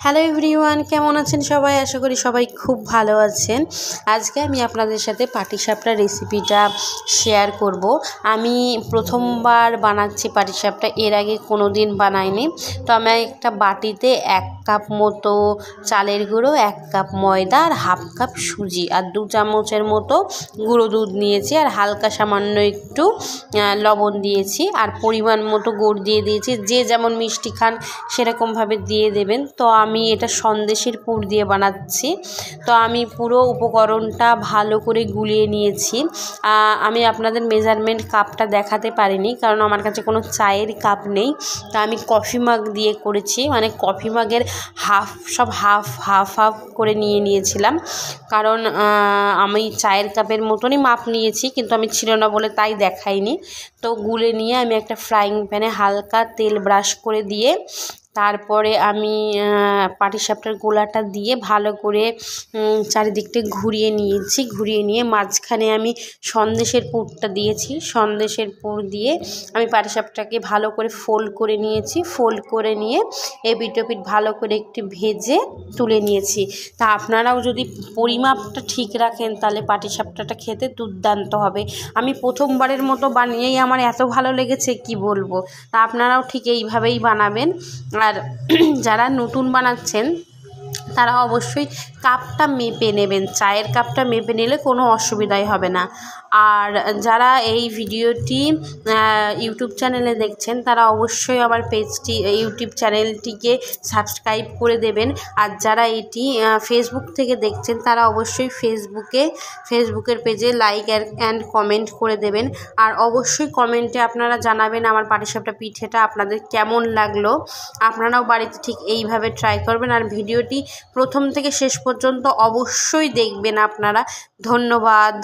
Hello everyone, কেমন আছেন সবাই? আশা করি সবাই খুব ভালো আছেন। আজকে আমি আপনাদের সাথে পাটিসাপটা রেসিপিটা শেয়ার করব। আমি প্রথমবার বানাচ্ছি পাটিসাপটা, এর আগে কোনো দিন বানাইনি। তো আমি একটা বাটিতে 1 কাপ মতো চালের গুঁড়ো, 1 কাপ ময়দা আর হাফ কাপ সুজি আর 2 চামচের মতো গুঁড়ো দুধ নিয়েছি আর হালকা সামান্য একটু লবণ দিয়েছি আর পরিমাণ মতো গুড় দিয়ে দিয়েছি। যে যেমন মিষ্টি খান সেরকমভাবে দিয়ে দেবেন। তো আমি এটা সন্দেশের পুর দিয়ে বানাচ্ছি। তো আমি পুরো উপকরণটা ভালো করে গুলিয়ে নিয়েছি। আমি আপনাদের মেজারমেন্ট কাপটা দেখাতে পারিনি, কারণ আমার কাছে কোনো চায়ের কাপ নেই। তো আমি কফি মাগ দিয়ে করেছি, মানে কফি মাগের হাফ করে নিয়েছিলাম, কারণ আমি চায়ের কাপের মতনই মাপ নিয়েছি, কিন্তু আমি ছিল না বলে তাই দেখাইনি। তো গুলে নিয়ে আমি একটা ফ্রাইং প্যানে হালকা তেল ব্রাশ করে দিয়ে তারপরে আমি পাটিসাপটার গোলাটা দিয়ে ভালো করে চারিদিকটা ঘুরিয়ে নিয়ে মাঝখানে আমি সন্দেশের পুরটা দিয়েছি। সন্দেশের পুর দিয়ে আমি পাটিসাপটাকে ভালো করে ফোল্ড করে নিয়ে এপিঠ ওপিঠ ভালো করে একটু ভেজে তুলে নিয়েছি। তা আপনারাও যদি পরিমাপটা ঠিক রাখেন তাহলে পাটিসাপটাটা খেতে দুর্দান্ত হবে। আমি প্রথমবারের মতো বানিয়েই আমার এত ভালো লেগেছে কি বলবো। তা আপনারাও ঠিক এইভাবেই বানাবেন। আর যারা নতুন বানাচ্ছেন তারা অবশ্যই কাপটা মেপে নেবেন, চায়ের কাপটা মেপে নিলে কোনো অসুবিধাই হবে না। আর যারা এই ভিডিওটি ইউটিউব চ্যানেলে দেখছেন তারা অবশ্যই আমার ইউটিউব চ্যানেলটিকে সাবস্ক্রাইব করে দেবেন। আর যারা এটি ফেসবুক থেকে দেখছেন তারা অবশ্যই ফেসবুকের পেজে লাইক অ্যান্ড কমেন্ট করে দেবেন। আর অবশ্যই কমেন্টে আপনারা জানাবেন আমার পাটিসাপটা পিঠেটা আপনাদের কেমন লাগলো। আপনারাও বাড়িতে ঠিক এইভাবে ট্রাই করবেন আর ভিডিওটি প্রথম থেকে শেষ পর্যন্ত অবশ্যই দেখবেন আপনারা। ধন্যবাদ।